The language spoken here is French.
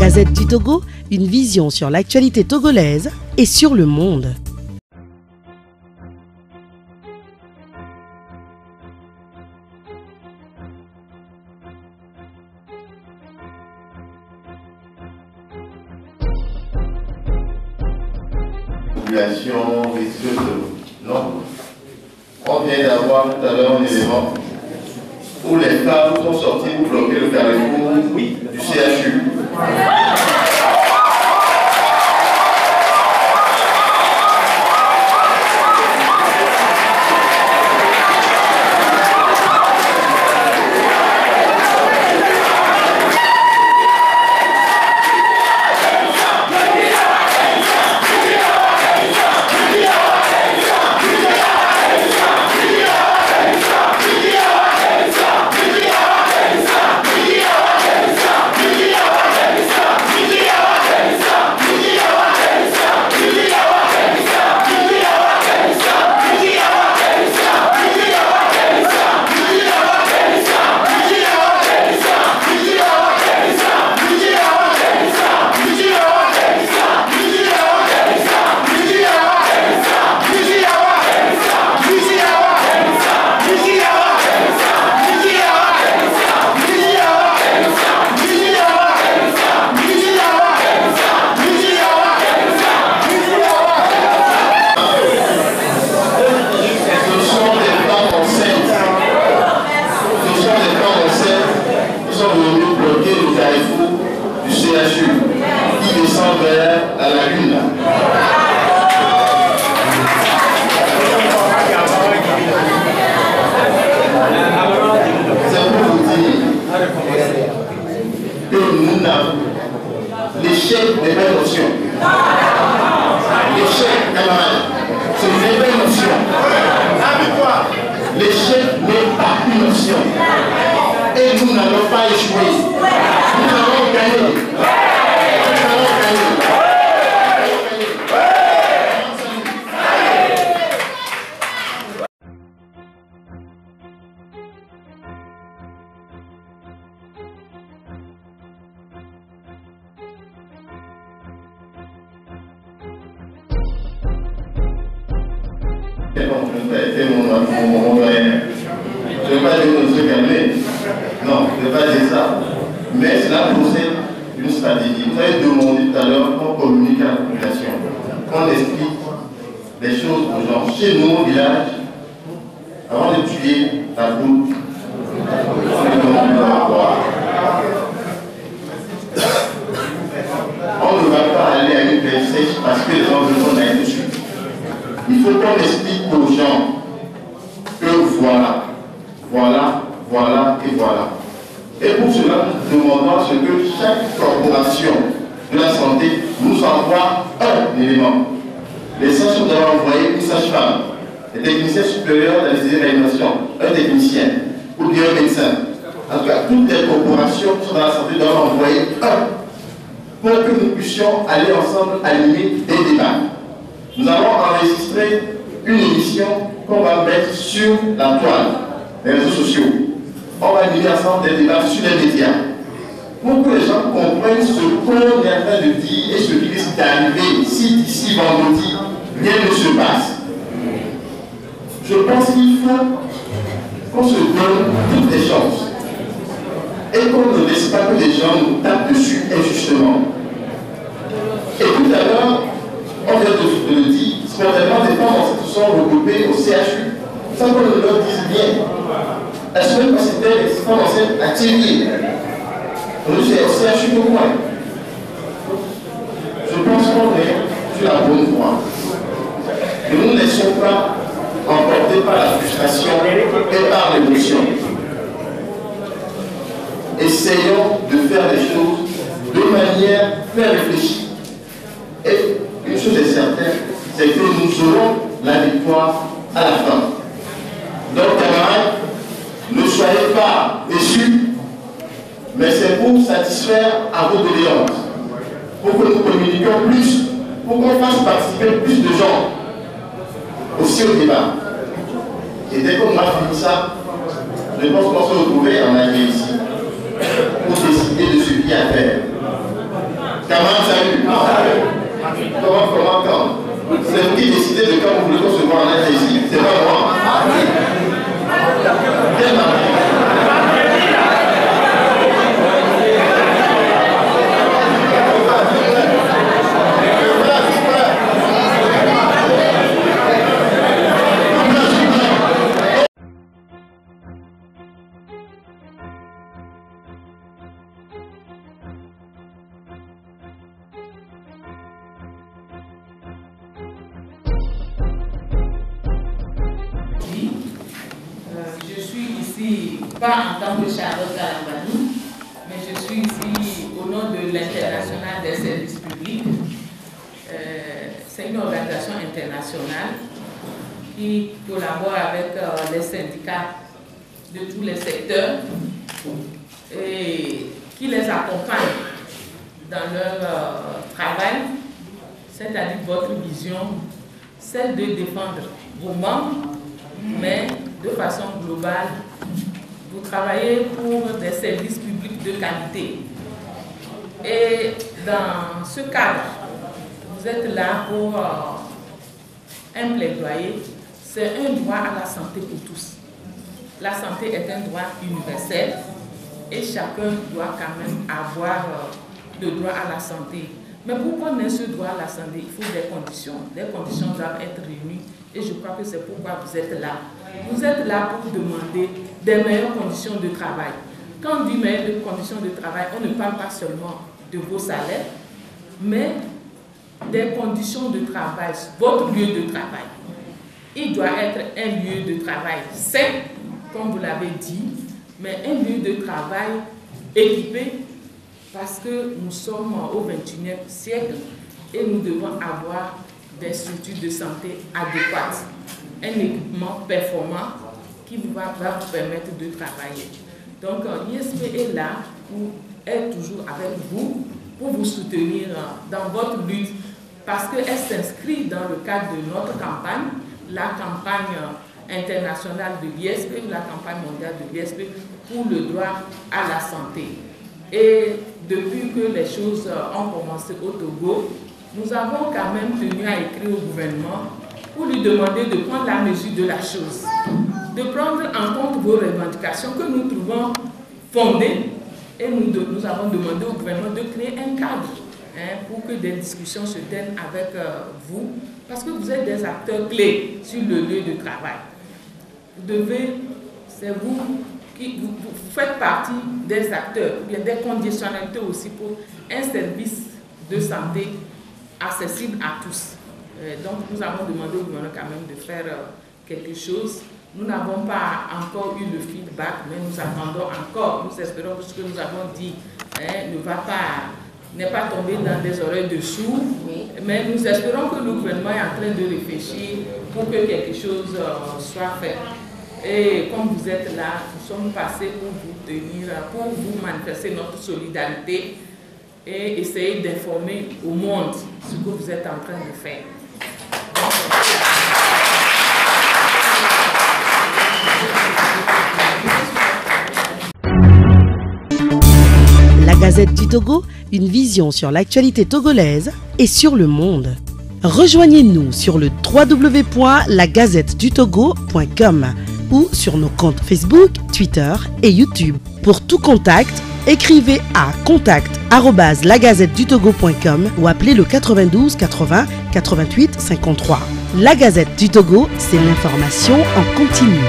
Gazette du Togo, une vision sur l'actualité togolaise et sur le monde. Population risqueuse. Non. On vient d'avoir tout à l'heure un élément où les femmes sont sorties pour bloquer le carrefour du CHU. L'échec n'est pas une option. L'échec, camarade, ce n'est pas une option. L'échec n'est pas une option. Et nous n'allons pas échouer. Nous allons gagner. Nous allons gagner. Je ne vais pas dire que nous sommes calmés. Non, je ne vais pas dire ça. Mais cela procède d'une stratégie. Vous avez demandé tout à l'heure qu'on communique à la population, qu'on explique les choses aux gens. Chez nous, au village, avant de tuer la poule, on ne va pas aller à une pelle sèche parce que les gens veulent qu'on aille dessus. Il faut qu'on explique aux gens que voilà, voilà, voilà et voilà. Et pour cela, nous demandons à ce que chaque corporation de la santé nous envoie un élément. Les sages doivent envoyer une sage-femme, les techniciens supérieurs de la réanimation, un technicien ou bien un médecin. En tout cas, toutes les corporations qui sont dans la santé doivent envoyer un pour que nous puissions aller ensemble animer des débats. Nous allons enregistrer une émission qu'on va mettre sur la toile, les réseaux sociaux. On va animer ensemble des débats sur les médias pour que les gens comprennent ce qu'on est en train de dire et ce qui risque d'arriver si d'ici vendredi rien ne se passe. Je pense qu'il faut qu'on se donne toutes les chances et qu'on ne laisse pas que les gens nous tapent dessus injustement. Et tout à l'heure, on vient de le dire, spontanément, des femmes enceintes se sont regroupées au CHU sans qu'on ne leur dise bien. La semaine passée, c'était les femmes enceintes à Thierry. Nous, c'est au CHU de moi. Je pense qu'on est sur la bonne voie. Ne nous laissons pas emporter par la frustration et par l'émotion. Essayons de faire les choses de manière très réfléchie. Et une chose est certaine, c'est que nous aurons la victoire à la fin. Donc, camarades, ne soyez pas déçus, mais c'est pour satisfaire à vos doléances, pour que nous communiquions plus, pour qu'on fasse participer plus de gens aussi au débat. Et dès qu'on a fini ça, je pense qu'on se retrouver en arrivée ici pour décider de ce qu'il y a à faire. quand? C'est vous qui décidez de quand vous voulez qu'on se voit en être ici. C'est pas moi. Bien appris. Je suis ici, pas en tant que Charlotte Galambani, mais je suis ici au nom de l'International des services publics. C'est une organisation internationale qui collabore avec les syndicats de tous les secteurs et qui les accompagne dans leur travail, c'est-à-dire votre vision, celle de défendre vos membres, mais de façon globale, vous travaillez pour des services publics de qualité. Et dans ce cadre, vous êtes là pour un plaidoyer, c'est un droit à la santé pour tous. La santé est un droit universel et chacun doit quand même avoir le droit à la santé. Mais pour qu'on ait ce droit à la santé, il faut des conditions. Les conditions doivent être réunies et je crois que c'est pourquoi vous êtes là. Vous êtes là pour demander des meilleures conditions de travail. Quand on dit meilleures conditions de travail, on ne parle pas seulement de vos salaires, mais des conditions de travail, votre lieu de travail. Il doit être un lieu de travail sain, comme vous l'avez dit, mais un lieu de travail équipé, parce que nous sommes au XXIe siècle et nous devons avoir des structures de santé adéquates, un équipement performant qui va vous permettre de travailler. Donc l'ISP est là pour être toujours avec vous, pour vous soutenir dans votre lutte, parce qu'elle s'inscrit dans le cadre de notre campagne, la campagne internationale de l'ISP, la campagne mondiale de l'ISP pour le droit à la santé. Et depuis que les choses ont commencé au Togo, nous avons quand même tenu à écrire au gouvernement pour lui demander de prendre la mesure de la chose, de prendre en compte vos revendications que nous trouvons fondées, et nous avons demandé au gouvernement de créer un cadre pour que des discussions se tiennent avec vous, parce que vous êtes des acteurs clés sur le lieu de travail. C'est vous qui vous faites partie des acteurs, il y a des conditionnalités aussi pour un service de santé accessible à tous. Donc nous avons demandé au gouvernement quand même de faire quelque chose. Nous n'avons pas encore eu le feedback, mais nous attendons encore. Nous espérons que ce que nous avons dit n'est pas tombé dans des oreilles de sourds, mais nous espérons que le gouvernement est en train de réfléchir pour que quelque chose soit fait. Et comme vous êtes là, nous sommes passés pour vous tenir, pour vous manifester notre solidarité et essayer d'informer au monde ce que vous êtes en train de faire. La Gazette du Togo, une vision sur l'actualité togolaise et sur le monde. Rejoignez-nous sur le www.lagazettedutogo.com ou sur nos comptes Facebook, Twitter et YouTube. Pour tout contact, écrivez à contact@lagazettedutogo.com ou appelez le 92 80 88 53. La Gazette du Togo, c'est l'information en continu.